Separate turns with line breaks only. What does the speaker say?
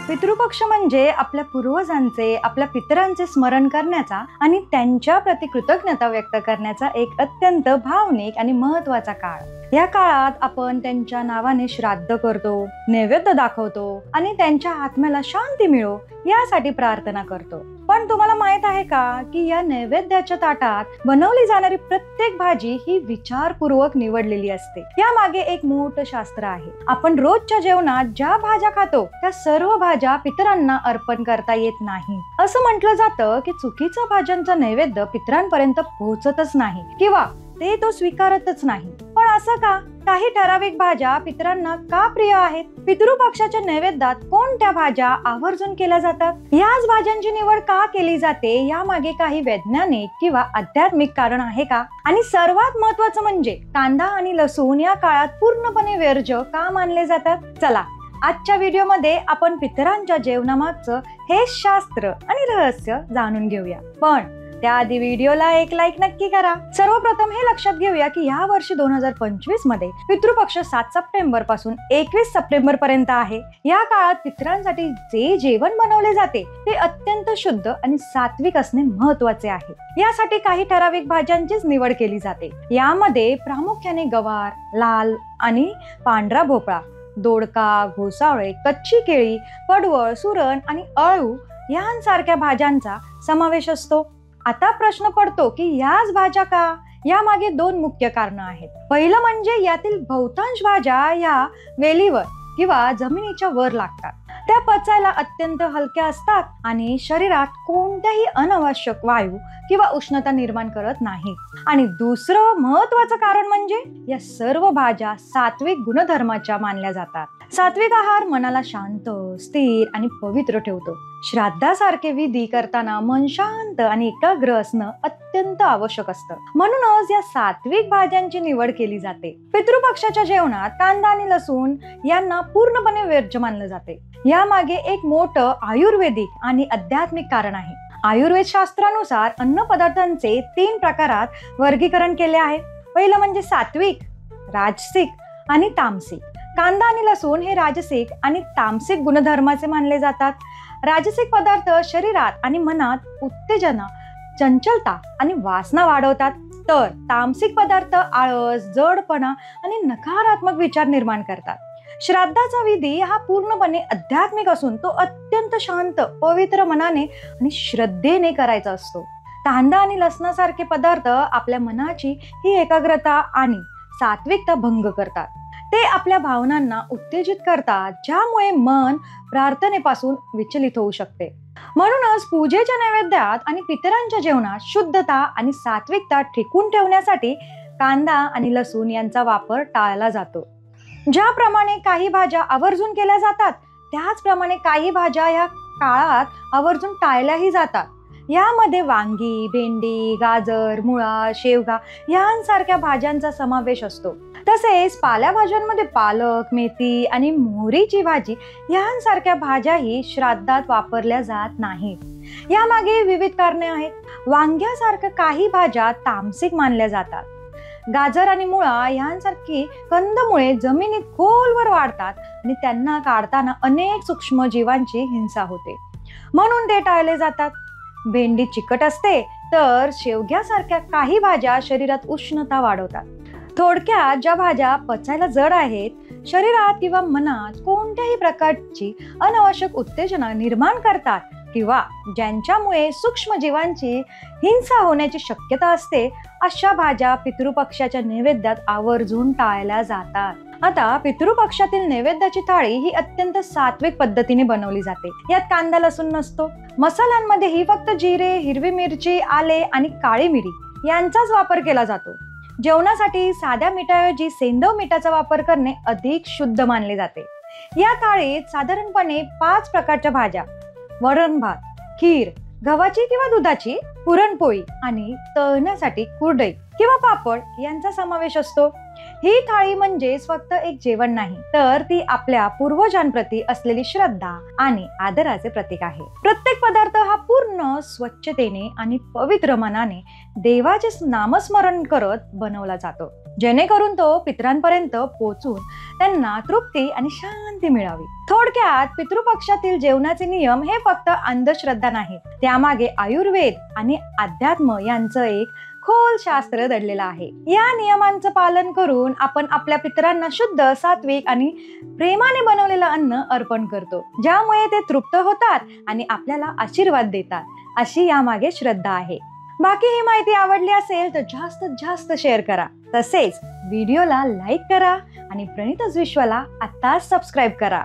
पितृपक्ष म्हणजे आपल्या पूर्वजांचे, आपल्या पितरांचे स्मरण करण्याचा आणि त्यांच्या प्रति कृतज्ञता व्यक्त करण्याचा एक अत्यंत भावनिक आणि महत्वाचा काळ. या काळात आपण त्यांच्या नावाने श्राद्ध करतो, नैवेद्य दाखवतो आणि त्यांच्या आत्म्याला शांती मिळो यासाठी प्रार्थना करतो. पण तुम्हाला माहित आहे का की या नैवेद्याच्या ताटात बनवली जाणारी प्रत्येक भाजी ही विचारपूर्वक निवडलेली असते. या मागे एक मोठं शास्त्र आहे. आपण रोजच्या जेवणात ज्या भाज्या खातो त्या सर्व भाज्या पितरांना अर्पण करता येत नाही. असं म्हटलं जातं की चुकीच्या भाज्यांचा नैवेद्य पितरांपर्यंत पोहोचतच नाही किंवा ते तो स्वीकारतच नाही. पण असं का? काही ठराविक भाज्या पितरांना का प्रिय आहेत? पितृपक्षाच्या नैवेद्यात कोणत्या भाज्या आवर्जून केल्या जातात? याच भाज्यांची निवड का केली जाते यामागे काही वैज्ञानिक किंवा आध्यात्मिक कारण आहे का? आणि सर्वात महत्वाचं म्हणजे कांदा आणि लसूण या काळात पूर्णपणे वर्ज्य का मानले जातात? चला आजच्या व्हिडिओमध्ये आपण पितरांच्या जेवणामागचं हे शास्त्र आणि रहस्य जाणून घेऊया. पण त्याआधी व्हिडिओला एक लाईक नक्की करा. सर्वप्रथम हे लक्षात घेऊया की या वर्षी 2025 मध्ये पितृपक्ष 7 सप्टेंबर पासून 21 सप्टेंबर पर्यंत आहे. या काळात पितरांसाठी जे जेवण बनवले जाते ते अत्यंत शुद्ध आणि सात्विक असणे महत्वाचे आहे. यासाठी काही ठराविक भाज्यांचीच निवड केली जाते. यामध्ये प्रामुख्याने गवार, लाल आणि पांढरा भोपळा, दोडका, घोसावळे, कच्ची केळी, पडवळ, सुरण आणि अळू यांसारख्या भाज्यांचा समावेश असतो. आता प्रश्न पडतो की याच भाज्या का? यामागे 2 मुख्य कारणं आहेत. पहिलं म्हणजे यातील बहुतांश भाज्या या वेलीवर किंवा जमिनीच्या वर लागतात. त्या पचायला अत्यंत हलक्या असतात आणि शरीरात कोणत्याही अनावश्यक वायू किंवा उष्णता निर्माण करत नाही. आणि दुसरं महत्वाचं कारण म्हणजे या सर्व भाज्या सात्विक गुणधर्माच्या मानल्या जातात. सात्विक आहार मनाला शांत, स्थिर आणि पवित्र ठेवतो. श्राद्धासारखे विधी करताना मन शांत आणि एकाग्र असणं अत्यंत आवश्यक असतं. म्हणूनच या सात्विक भाज्यांची निवड केली जाते. पितृपक्षाच्या जेवणात कांदा आणि लसूण यांना पूर्णपणे वर्ज्य मानलं जाते. यामागे एक मोठं आयुर्वेदिक आणि आध्यात्मिक कारण आहे. आयुर्वेद शास्त्रानुसार अन्न पदार्थांचे 3 प्रकारात वर्गीकरण केले आहे. पहिलं म्हणजे सात्विक, राजसिक आणि तामसिक. कांदा आणि लसूण हे राजसिक आणि तामसिक गुणधर्माचे मानले जातात. राजसिक पदार्थ शरीरात आणि मनात उत्तेजना, चंचलता आणि वासना वाढवतात, तर तामसिक पदार्थ आळस, जडपणा आणि नकारात्मक विचार निर्माण करतात. श्राद्धाचा विधी हा पूर्णपणे आध्यात्मिक असून तो अत्यंत शांत, पवित्र मनाने आणि श्रद्धेने करायचा असतो. कांदा आणि लसणासारखे पदार्थ आपल्या मनाची ही एकाग्रता आणि सात्विकता भंग करतात. ते आपल्या भावनांना उत्तेजित करतात, ज्यामुळे मन प्रार्थनेपासून विचलित होऊ शकते. म्हणूनच पूजेच्या नैवेद्यात आणि पितरांच्या जेवणात शुद्धता आणि सात्विकता टिकून ठेवण्यासाठी कांदा आणि लसूण यांचा वापर टाळला जातो. ज्याप्रमाणे काही भाज्या आवर्जून केल्या जातात त्याचप्रमाणे काही भाज्या या काळात आवर्जून टाळल्याही जातात. यामध्ये वांगी, भेंडी, गाजर, मुळा, शेवगा यांसारख्या भाज्यांचा समावेश असतो. तसेच पालेभाज्यांमध्ये पालक, मेथी आणि मोहरीची भाजी यांसारख्या भाज्याही श्राद्धात वापरल्या जात नाहीत. यामागे विविध कारणे आहेत. वांग्यासारख्या काही भाज्या तामसिक मानल्या जातात. गाजर आणि मुळा यांसारखी कंदमुळे जमिनीत खोलवर वाढतात आणि त्यांना काढताना अनेक सूक्ष्म जीवांची हिंसा होते, म्हणून ते टाळले जातात. भेंडी चिकट असते, तर शेवग्यासारख्या काही भाज्या शरीरात उष्णता वाढवतात. थोडक्यात ज्या भाज्या पचायला जड आहेत, शरीरात किंवा मनात कोणत्याही प्रकारची अनावश्यक उत्तेजना निर्माण करतात किंवा ज्यांच्यामुळे सूक्ष्म जीवांची हिंसा होण्याची शक्यता असते, अशा भाज्या पितृपक्षाच्या नैवेद्यात आवर्जून टाळल्या जातात. आता पितृपक्षातील नैवेद्याची थाळी ही अत्यंत सात्विक पद्धतीने बनवली जाते. यात कांदा लसूण नसतो. मसाल्यांमध्येही फक्त जिरे, हिरवी मिरची, आले आणि काळी मिरी यांचाच वापर केला जातो. जेवणासाठी साध्या मिठाऐवजी सेंधव मिठाचा वापर करणे अधिक शुद्ध मानले जाते. या थाळीत साधारणपणे 5 प्रकारच्या भाज्या, वरण भात, खीर, गव्हाची किंवा दुधाची, पुरणपोळी आणि तळण्यासाठी कुरडई किंवा पापड यांचा समावेश असतो. ही थाळी म्हणजे फक्त एक जेवण नाही, तर ती आपल्या पूर्वजांप्रती असलेली श्रद्धा आणि आदराचे प्रतीक आहे. प्रत्येक पदार्थ हा पूर्ण स्वच्छतेने आणि पवित्र मनाने देवाचे नामस्मरण करत बनवला जातो. जेणेकरून तो पितरांपर्यंत पोहोचून त्यांना तृप्ती आणि शांती मिळावी. थोडक्यात पितृपक्षातील जेवणाचे नियम हे फक्त अंधश्रद्धा नाहीत, त्यामागे आयुर्वेद आणि अध्यात्म यांचं एक खोल शास्त्र दडलेलं आहे. या नियमांचं पालन करून आपण आपल्या पितरांना शुद्ध, सात्विक आणि प्रेमाने बनवलेलं अन्न अर्पण करतो, ज्यामुळे ते तृप्त होतात आणि आपल्याला आशीर्वाद देतात, अशी यामागे श्रद्धा आहे. बाकी ही माहिती आवडली असेल तर जास्तीत जास्त शेअर करा. तसेच व्हिडिओला लाईक करा आणि प्रणितच विश्वाला आत्ताच सबस्क्राईब करा.